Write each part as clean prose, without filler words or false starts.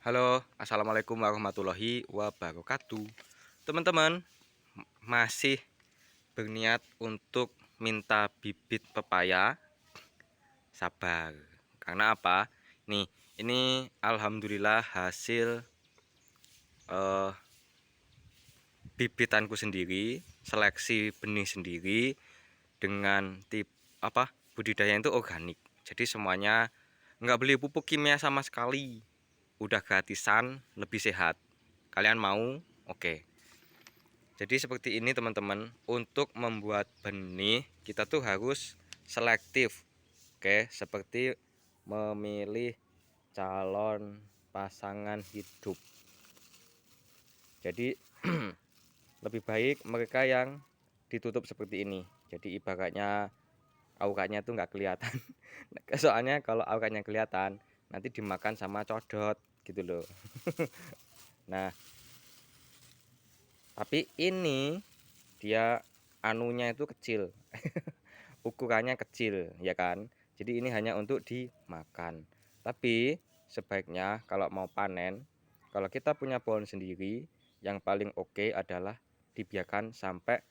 Halo, assalamualaikum warahmatullahi wabarakatuh. Teman-teman, masih berniat untuk minta bibit pepaya? Sabar, karena apa? Nih, ini alhamdulillah hasil eh, bibitanku sendiri, seleksi benih sendiri dengan budidaya itu organik. Jadi semuanya nggak beli pupuk kimia sama sekali, udah gratisan, lebih sehat. Kalian mau? Oke. Jadi seperti ini teman-teman, untuk membuat benih kita tuh harus selektif. Oke, seperti memilih calon pasangan hidup. Jadi lebih baik mereka yang ditutup seperti ini. Jadi ibaratnya auranya tuh nggak kelihatan. Soalnya kalau auranya kelihatan nanti dimakan sama codot gitu loh. Nah, tapi ini dia anunya itu kecil. Ukurannya kecil ya kan, jadi ini hanya untuk dimakan. Tapi sebaiknya kalau mau panen, kalau kita punya pohon sendiri, yang paling oke adalah dibiarkan sampai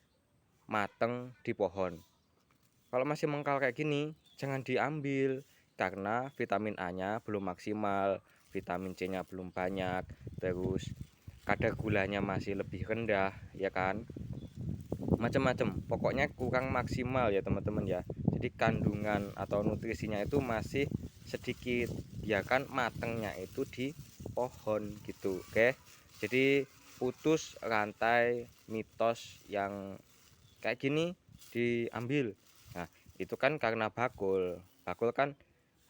mateng di pohon. Kalau masih mengkal kayak gini jangan diambil, karena vitamin A nya belum maksimal, vitamin C nya belum banyak, terus kadar gulanya masih lebih rendah ya kan, macam-macam, pokoknya kurang maksimal ya teman-teman ya. Jadi kandungan atau nutrisinya itu masih sedikit, biarkan matengnya itu di pohon gitu. Oke, jadi putus rantai mitos yang kayak gini diambil. Nah, itu kan karena bakul kan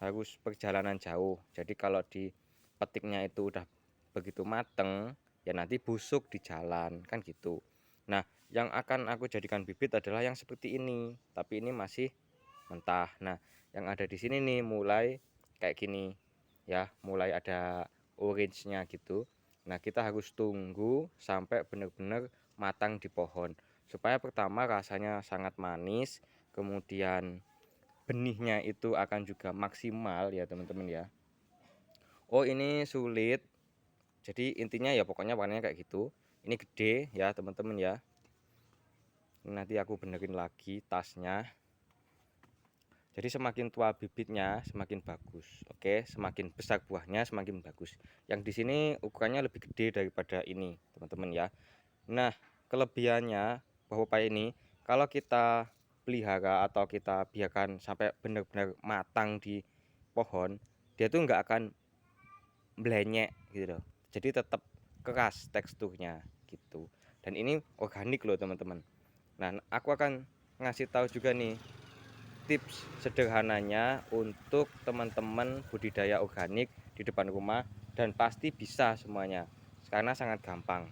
harus perjalanan jauh, jadi kalau dipetiknya itu udah begitu mateng ya nanti busuk di jalan kan gitu. Nah, yang akan aku jadikan bibit adalah yang seperti ini, tapi ini masih mentah. Nah, yang ada di sini nih mulai kayak gini ya, mulai ada orange-nya gitu. Nah, kita harus tunggu sampai benar-benar matang di pohon, supaya pertama rasanya sangat manis, kemudian benihnya itu akan juga maksimal ya teman-teman ya. Oh, ini sulit. Jadi intinya ya pokoknya warnanya kayak gitu. Ini gede ya teman-teman ya. Nanti aku benerin lagi tasnya. Jadi semakin tua bibitnya semakin bagus. Oke, semakin besar buahnya semakin bagus. Yang di sini ukurannya lebih gede daripada ini, teman-teman ya. Nah, kelebihannya bahwa pepaya ini kalau kita pelihara atau kita biarkan sampai benar-benar matang di pohon, dia tuh nggak akan blenyek gitu loh. Jadi tetap keras teksturnya gitu. Dan ini organik loh, teman-teman. Nah, aku akan ngasih tahu juga nih tips sederhananya untuk teman-teman budidaya organik di depan rumah, dan pasti bisa semuanya karena sangat gampang.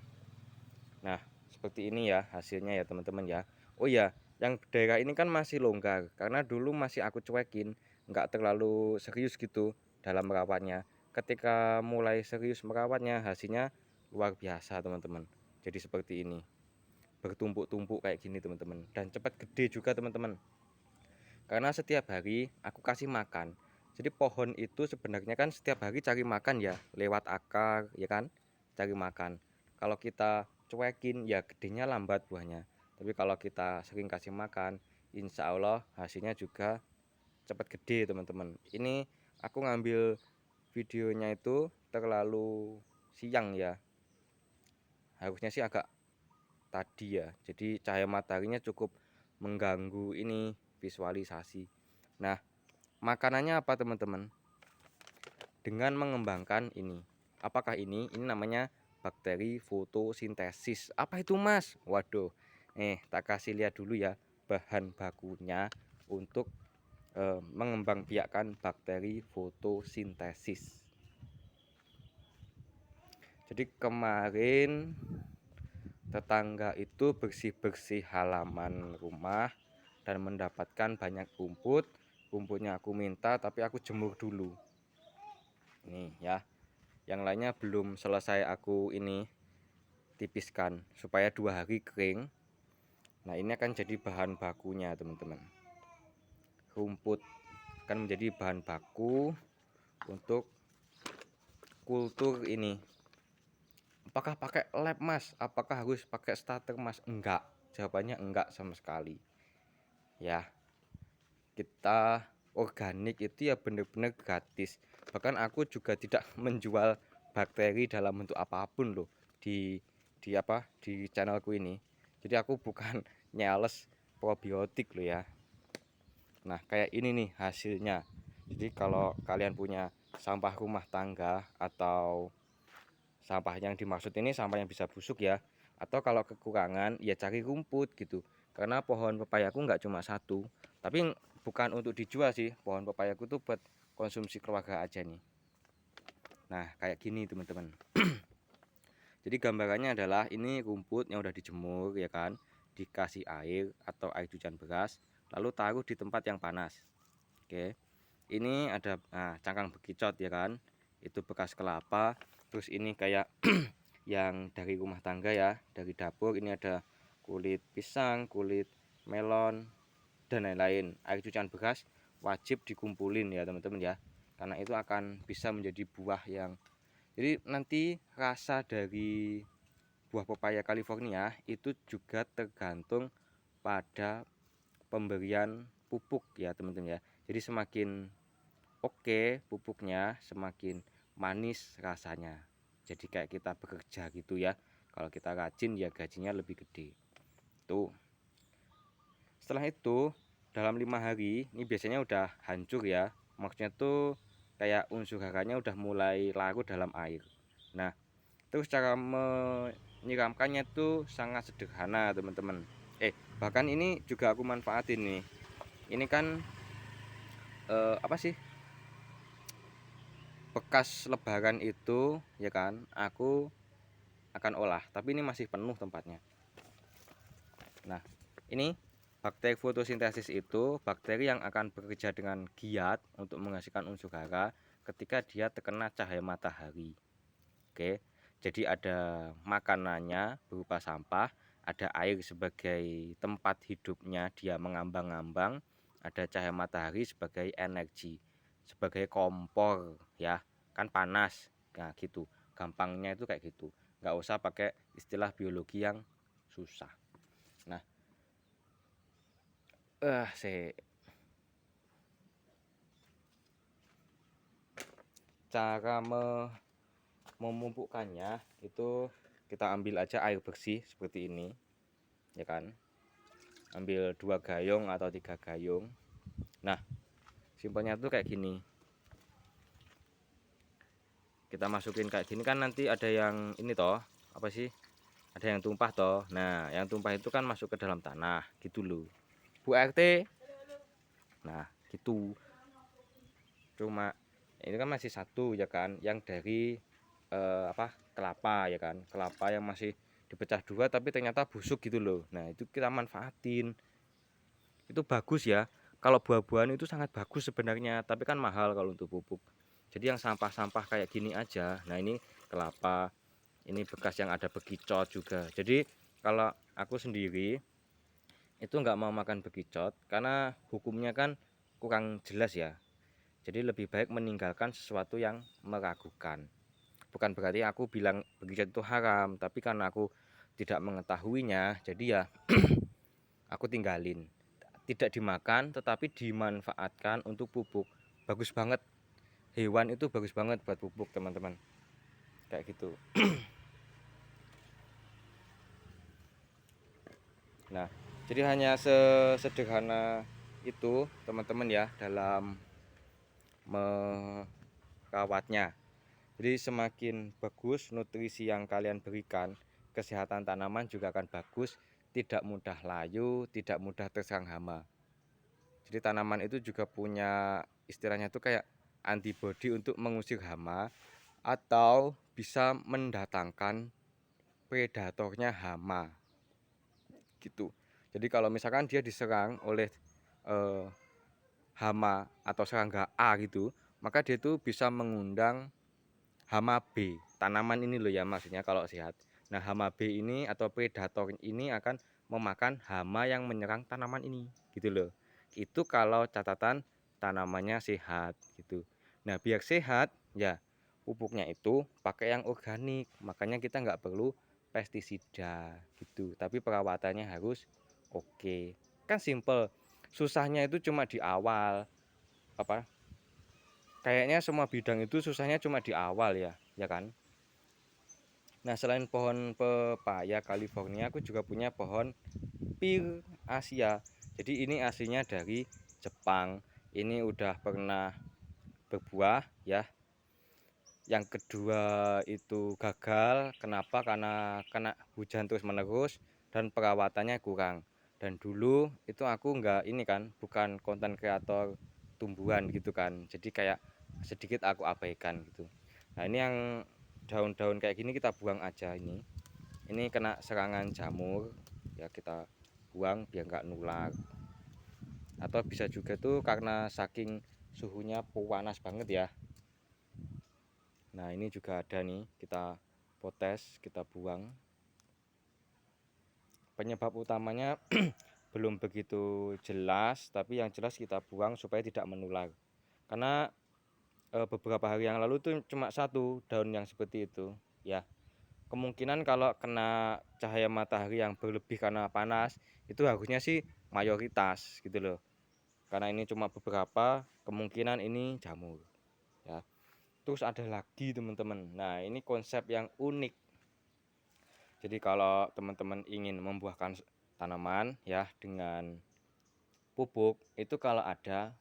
Nah, seperti ini ya hasilnya ya teman-teman ya. Oh ya, yang daerah ini kan masih longgar karena dulu masih aku cuekin, nggak terlalu serius gitu dalam merawatnya. Ketika mulai serius merawatnya, hasilnya luar biasa teman-teman. Jadi seperti ini, bertumpuk-tumpuk kayak gini teman-teman, dan cepat gede juga teman-teman. Karena setiap hari aku kasih makan. Jadi pohon itu sebenarnya kan setiap hari cari makan ya, lewat akar ya kan, cari makan. Kalau kita cuekin ya gedenya lambat buahnya. Tapi kalau kita sering kasih makan, insya Allah hasilnya juga cepat gede teman-teman. Ini aku ngambil videonya itu terlalu siang ya. Harusnya sih agak tadi ya. Jadi cahaya mataharinya cukup mengganggu ini visualisasi. Nah, makanannya apa teman-teman? Dengan mengembangkan ini. Apakah ini? Ini namanya bakteri fotosintesis. Apa itu mas? Waduh, tak kasih lihat dulu ya bahan bakunya untuk mengembangbiakkan bakteri fotosintesis. Jadi kemarin tetangga itu bersih-bersih halaman rumah dan mendapatkan banyak rumput. Rumputnya aku minta tapi aku jemur dulu. Nih ya, yang lainnya belum selesai aku ini tipiskan supaya 2 hari kering. Nah, ini akan jadi bahan bakunya teman-teman. Rumput akan menjadi bahan baku untuk kultur ini. Apakah pakai lab Mas? Apakah harus pakai starter Mas? Enggak, jawabannya enggak sama sekali. Ya, kita organik itu ya bener-bener gratis. Bahkan aku juga tidak menjual bakteri dalam bentuk apapun loh di channelku ini. Jadi aku bukan nyales probiotik loh ya. Nah, kayak ini nih hasilnya. Jadi kalau kalian punya sampah rumah tangga atau sampah yang dimaksud ini sampah yang bisa busuk ya, atau kalau kekurangan ya cari rumput gitu. Karena pohon pepayaku nggak cuma satu, tapi bukan untuk dijual sih. Pohon pepayaku tuh buat konsumsi keluarga aja nih. Nah, kayak gini teman-teman. Jadi gambarannya adalah ini rumput yang udah dijemur ya kan, dikasih air atau air cucian beras, lalu taruh di tempat yang panas. Oke, ini ada cangkang bekicot ya kan, itu bekas kelapa. Terus ini kayak yang dari rumah tangga ya, dari dapur. Ini ada kulit pisang, kulit melon, dan lain-lain. Air cucian beras wajib dikumpulin ya teman-teman ya, karena itu akan bisa menjadi buah yang, jadi nanti rasa dari buah pepaya California itu juga tergantung pada pemberian pupuk ya teman-teman ya. Jadi semakin oke pupuknya, semakin manis rasanya. Jadi kayak kita bekerja gitu ya. Kalau kita rajin ya gajinya lebih gede. Tuh. Setelah itu dalam 5 hari ini biasanya udah hancur ya. Maksudnya tuh kayak unsur haranya udah mulai larut dalam air. Nah, terus cara menyiramkannya tuh sangat sederhana teman-teman. Bahkan ini juga aku manfaatin nih. Ini kan apa sih? Bekas lebaran itu ya kan, aku akan olah, tapi ini masih penuh tempatnya. Nah, ini bakteri fotosintesis itu bakteri yang akan bekerja dengan giat untuk menghasilkan unsur hara ketika dia terkena cahaya matahari. Oke, jadi ada makanannya berupa sampah, ada air sebagai tempat hidupnya dia mengambang-ambang, ada cahaya matahari sebagai energi, sebagai kompor ya, kan panas. Nah gitu, gampangnya itu kayak gitu, nggak usah pakai istilah biologi yang susah. Nah, cara memupukkannya itu kita ambil aja air bersih seperti ini ya kan, ambil 2 gayung atau 3 gayung. Nah, simpelnya tuh kayak gini, kita masukin kayak gini kan, nanti ada yang ini toh, apa sih, ada yang tumpah toh. Nah, yang tumpah itu kan masuk ke dalam tanah gitu loh Bu RT. Nah gitu, cuma ini kan masih satu ya kan, yang dari kelapa ya kan, kelapa yang masih dipecah 2 tapi ternyata busuk gitu loh. Nah itu kita manfaatin, itu bagus ya. Kalau buah-buahan itu sangat bagus sebenarnya, tapi kan mahal kalau untuk pupuk. Jadi yang sampah-sampah kayak gini aja. Nah ini kelapa, ini bekas yang ada bekicot juga. Jadi kalau aku sendiri itu nggak mau makan bekicot karena hukumnya kan kurang jelas ya. Jadi lebih baik meninggalkan sesuatu yang meragukan. Bukan berarti aku bilang bekicot itu haram, tapi karena aku tidak mengetahuinya, jadi ya aku tinggalin. Tidak dimakan tetapi dimanfaatkan untuk pupuk. Bagus banget. Hewan itu bagus banget buat pupuk teman-teman. Kayak gitu. Nah, jadi hanya sesederhana itu teman-teman ya dalam merawatnya. Jadi semakin bagus nutrisi yang kalian berikan, kesehatan tanaman juga akan bagus, tidak mudah layu, tidak mudah terserang hama. Jadi tanaman itu juga punya istilahnya itu kayak antibodi untuk mengusir hama atau bisa mendatangkan predatornya hama. Gitu. Jadi kalau misalkan dia diserang oleh hama atau serangga A gitu, maka dia itu bisa mengundang hama B. Tanaman ini loh ya maksudnya kalau sehat. Nah, hama B ini atau predator ini akan memakan hama yang menyerang tanaman ini gitu loh. Itu kalau catatan tanamannya sehat gitu. Nah, biar sehat ya pupuknya itu pakai yang organik, makanya kita nggak perlu pestisida gitu, tapi perawatannya harus oke. Kan simple, susahnya itu cuma di awal. Apa, kayaknya semua bidang itu susahnya cuma di awal ya kan. Nah, selain pohon pepaya California, aku juga punya pohon pir Asia. Jadi ini aslinya dari Jepang. Ini udah pernah berbuah ya. Yang kedua itu gagal. Kenapa? Karena kena hujan terus menerus dan perawatannya kurang. Dan dulu itu aku nggak ini kan, bukan konten kreator tumbuhan gitu kan. Jadi kayak sedikit aku abaikan gitu. Nah, ini yang daun-daun kayak gini kita buang aja ini. Ini kena serangan jamur ya, kita buang biar nggak nular. Atau bisa juga tuh karena saking suhunya panas banget ya. Nah, ini juga ada nih, kita potes, kita buang. Penyebab utamanya belum begitu jelas, tapi yang jelas kita buang supaya tidak menular. Karena beberapa hari yang lalu tuh cuma satu daun yang seperti itu ya. Kemungkinan kalau kena cahaya matahari yang berlebih karena panas itu harusnya sih mayoritas gitu loh. Karena ini cuma beberapa, kemungkinan ini jamur ya. Terus ada lagi teman-teman, nah ini konsep yang unik. Jadi kalau teman-teman ingin membuahkan tanaman ya dengan pupuk, itu kalau ada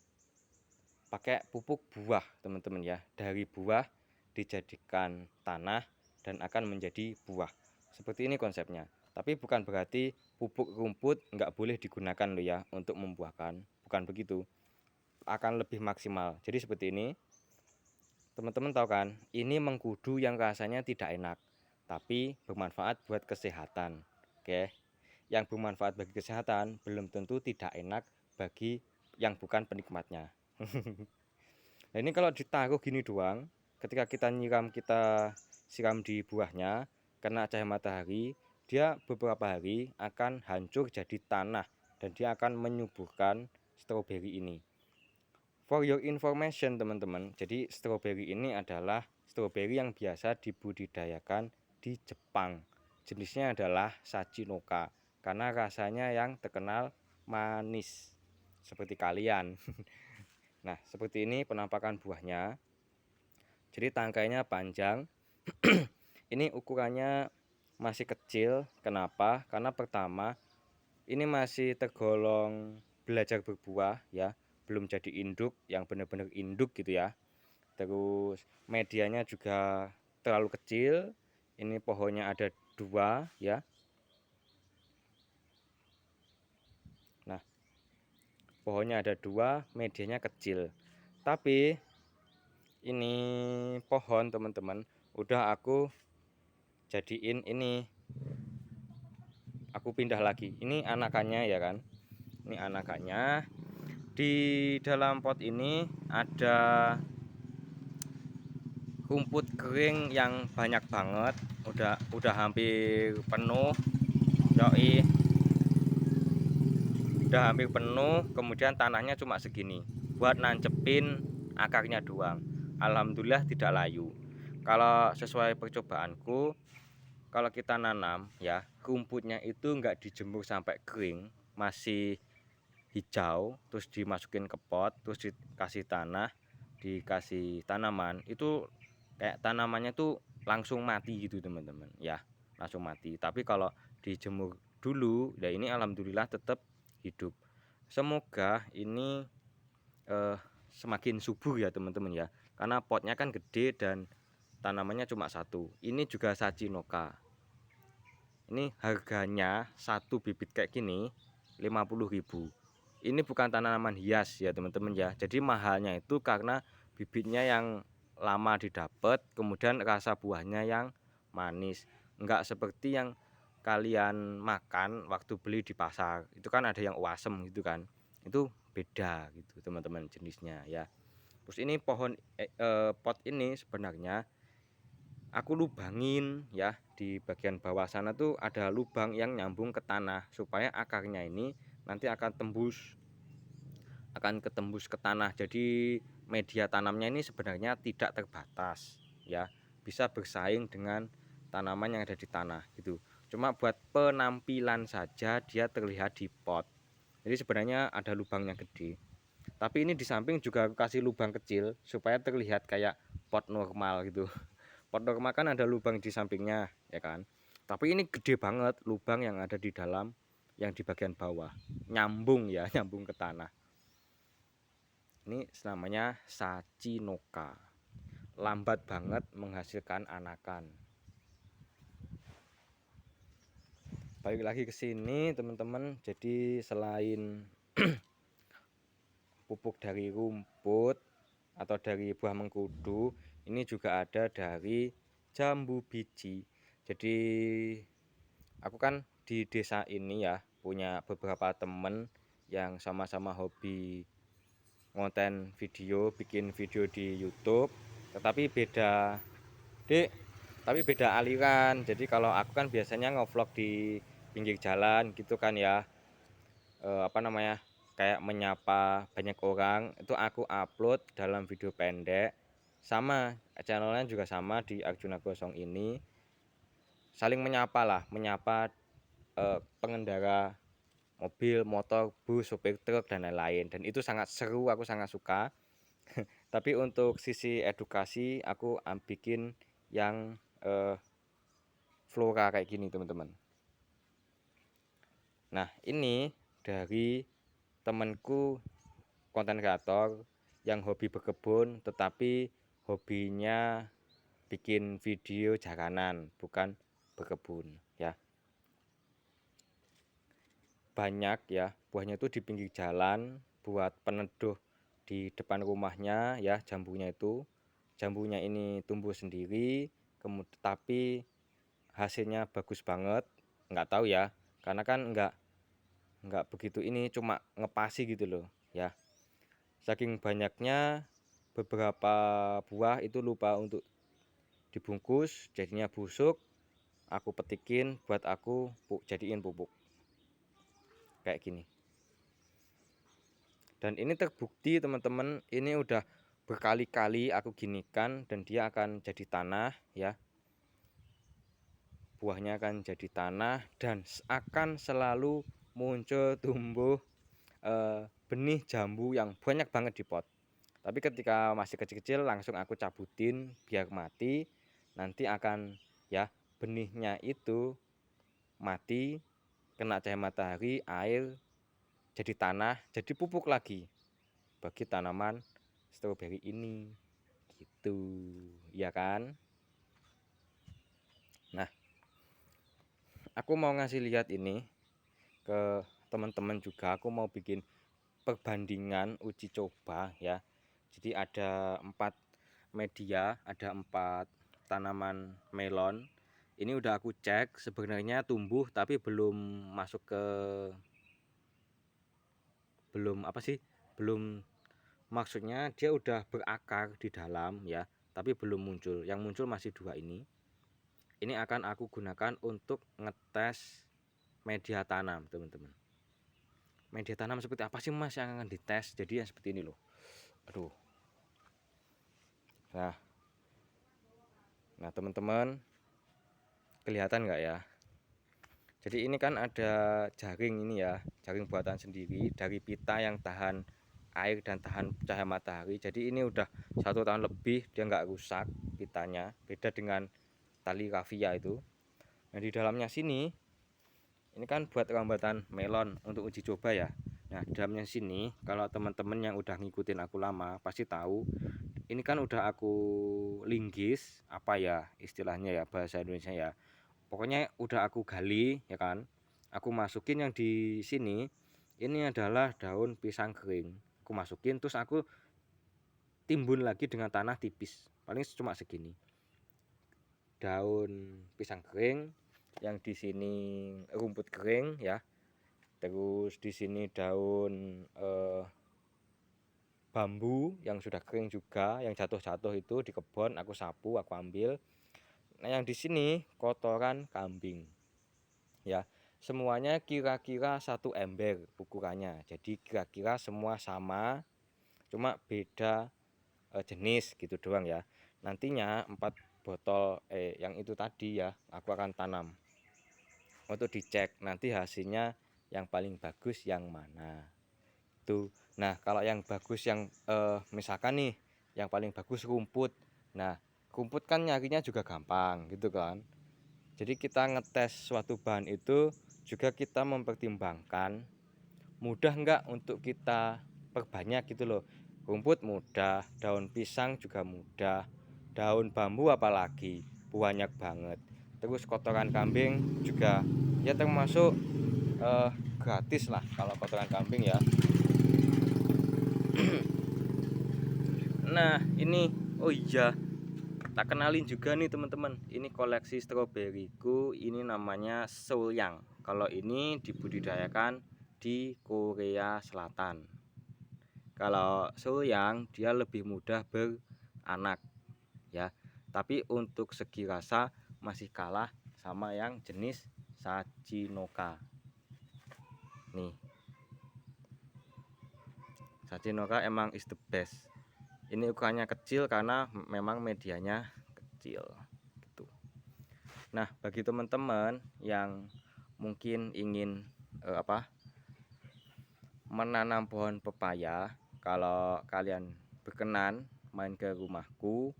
pakai pupuk buah teman-teman ya. Dari buah dijadikan tanah dan akan menjadi buah. Seperti ini konsepnya. Tapi bukan berarti pupuk rumput nggak boleh digunakan loh ya untuk membuahkan. Bukan begitu. Akan lebih maksimal. Jadi seperti ini. Teman-teman tahu kan, ini mengkudu yang rasanya tidak enak, tapi bermanfaat buat kesehatan. Oke, yang bermanfaat bagi kesehatan belum tentu tidak enak bagi yang bukan penikmatnya. Nah, ini kalau ditaruh gini doang, ketika kita nyiram, kita siram di buahnya, kena cahaya matahari, dia beberapa hari akan hancur jadi tanah dan dia akan menyuburkan stroberi ini. For your information teman-teman, jadi stroberi ini adalah stroberi yang biasa dibudidayakan di Jepang. Jenisnya adalah Sachinoka karena rasanya yang terkenal manis seperti kalian. Nah, seperti ini penampakan buahnya. Jadi tangkainya panjang. Ini ukurannya masih kecil. Kenapa? Karena pertama ini masih tergolong belajar berbuah ya, belum jadi induk yang benar-benar induk gitu ya. Terus medianya juga terlalu kecil. Ini pohonnya ada dua ya. Nah, pohonnya ada dua, medianya kecil. Tapi ini pohon teman-teman udah aku jadiin ini, aku pindah lagi. Ini anakannya ya kan. Ini anakannya. Di dalam pot ini ada rumput kering yang banyak banget, udah hampir penuh. Yoi, udah hampir penuh. Kemudian tanahnya cuma segini buat nancepin akarnya doang. Alhamdulillah tidak layu. Kalau sesuai percobaanku, kalau kita nanam ya, rumputnya itu nggak dijemur sampai kering, masih hijau, terus dimasukin ke pot, terus dikasih tanah, dikasih tanaman, itu kayak tanamannya tuh langsung mati gitu teman-teman ya, langsung mati. Tapi kalau dijemur dulu ya, ini alhamdulillah tetap hidup. Semoga ini semakin subur ya teman-teman ya, karena potnya kan gede dan tanamannya cuma satu. Ini juga Sachinoka. Ini harganya satu bibit kayak gini 50.000. Ini bukan tanaman hias ya teman-teman ya. Jadi mahalnya itu karena bibitnya yang lama didapat, kemudian rasa buahnya yang manis. Enggak seperti yang kalian makan waktu beli di pasar. Itu kan ada yang wasem gitu kan. Itu beda gitu teman-teman jenisnya ya. Terus ini pohon pot ini sebenarnya aku lubangin ya, di bagian bawah sana tuh ada lubang yang nyambung ke tanah supaya akarnya ini nanti akan ketembus ke tanah. Jadi media tanamnya ini sebenarnya tidak terbatas ya, bisa bersaing dengan tanaman yang ada di tanah gitu. Cuma buat penampilan saja dia terlihat di pot. Jadi sebenarnya ada lubangnya gede. Tapi ini di samping juga aku kasih lubang kecil supaya terlihat kayak pot normal gitu. Pot normal kan ada lubang di sampingnya, ya kan? Tapi ini gede banget lubang yang ada di dalam, yang di bagian bawah. Nyambung ya, nyambung ke tanah. Ini namanya Sachinoka. Lambat banget menghasilkan anakan. Balik lagi ke sini teman-teman. Jadi selain pupuk dari rumput atau dari buah mengkudu, ini juga ada dari jambu biji. Jadi aku kan di desa ini ya punya beberapa temen yang sama-sama hobi konten video, bikin video di YouTube, tetapi beda, Dek, tapi beda aliran. Jadi kalau aku kan biasanya ngevlog di pinggir jalan gitu kan ya, apa namanya, kayak menyapa banyak orang, itu aku upload dalam video pendek. Sama channelnya juga sama di Arjuna Gosong ini, saling menyapa lah, menyapa pengendara mobil, motor, bus, sopir truk dan lain-lain, dan itu sangat seru, aku sangat suka. Tapi untuk sisi edukasi aku bikin yang flora kayak gini teman-teman. Nah ini dari temanku konten kreator yang hobi berkebun, tetapi hobinya bikin video jaranan, bukan berkebun ya. Banyak ya buahnya itu di pinggir jalan buat peneduh di depan rumahnya ya. Jambunya ini tumbuh sendiri, kemudian tapi hasilnya bagus banget. Nggak tahu ya, karena kan nggak begitu, ini cuma ngepasi gitu loh ya. Saking banyaknya beberapa buah itu lupa untuk dibungkus, jadinya busuk. Aku petikin buat aku jadiin pupuk kayak gini. Dan ini terbukti teman-teman, ini udah berkali-kali aku ginikan dan dia akan jadi tanah ya. Buahnya akan jadi tanah dan akan selalu muncul tumbuh benih jambu yang banyak banget di pot. Tapi ketika masih kecil-kecil langsung aku cabutin biar mati. Nanti akan ya benihnya itu mati, kena cahaya matahari, air, jadi tanah, jadi pupuk lagi bagi tanaman stroberi ini gitu, ya kan? Nah, aku mau ngasih lihat ini ke teman-teman juga. Aku mau bikin perbandingan uji coba ya. Jadi ada 4 media, ada 4 tanaman melon. Ini udah aku cek, sebenarnya tumbuh tapi belum masuk ke, belum apa sih, belum, maksudnya dia udah berakar di dalam ya, tapi belum muncul. Yang muncul masih 2 ini. Ini akan aku gunakan untuk ngetes media tanam teman-teman. Media tanam seperti apa sih mas yang akan dites? Jadi yang seperti ini loh. Aduh. Nah teman-teman, kelihatan nggak ya? Jadi ini kan ada jaring ini ya, jaring buatan sendiri dari pita yang tahan air dan tahan cahaya matahari. Jadi ini udah 1 tahun lebih dia nggak rusak pitanya, beda dengan tali raffia itu. Nah di dalamnya sini ini kan buat rambatan melon untuk uji coba ya. Nah di dalamnya sini kalau teman-teman yang udah ngikutin aku lama pasti tahu, ini kan udah aku linggis, apa ya istilahnya ya bahasa Indonesia ya. Pokoknya udah aku gali ya kan. Aku masukin yang di sini, ini adalah daun pisang kering. Aku masukin terus aku timbun lagi dengan tanah tipis, paling cuma segini. Daun pisang kering, yang di sini rumput kering ya. Terus di sini daun bambu yang sudah kering juga, yang jatuh-jatuh itu di kebun aku sapu, aku ambil. Nah, yang di sini kotoran kambing. Ya, semuanya kira-kira 1 ember ukurannya. Jadi kira-kira semua sama, cuma beda jenis gitu doang ya. nantinya 4 botol yang itu tadi ya aku akan tanam untuk dicek nanti hasilnya yang paling bagus yang mana tuh. Nah kalau yang bagus yang misalkan nih yang paling bagus rumput. Nah rumput kan nyarinya juga gampang gitu kan. Jadi kita ngetes suatu bahan itu juga kita mempertimbangkan mudah enggak untuk kita perbanyak gitu loh. Rumput mudah, daun pisang juga mudah, daun bambu apalagi banyak banget. Terus kotoran kambing juga ya termasuk gratis lah kalau kotoran kambing ya. Nah ini oh iya tak kenalin juga nih teman-teman, ini koleksi stroberiku, ini namanya Soulyang. Kalau ini dibudidayakan di Korea Selatan. Kalau Soulyang dia lebih mudah beranak ya, tapi untuk segi rasa masih kalah sama yang jenis Sachinoka. Nih, Sachinoka emang is the best. Ini ukurannya kecil karena memang medianya kecil gitu. Nah, bagi teman-teman yang mungkin ingin menanam pohon pepaya, kalau kalian berkenan main ke rumahku,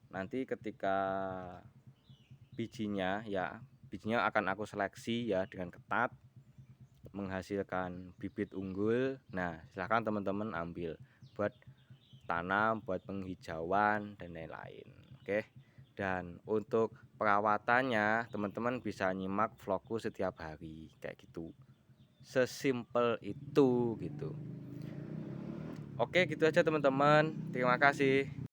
nanti ketika bijinya akan aku seleksi ya dengan ketat, menghasilkan bibit unggul. Nah, silahkan teman-teman ambil buat tanam, buat penghijauan dan lain-lain. Oke. Dan untuk perawatannya teman-teman bisa nyimak vlogku setiap hari kayak gitu. Sesimpel itu gitu. Oke, gitu aja teman-teman. Terima kasih.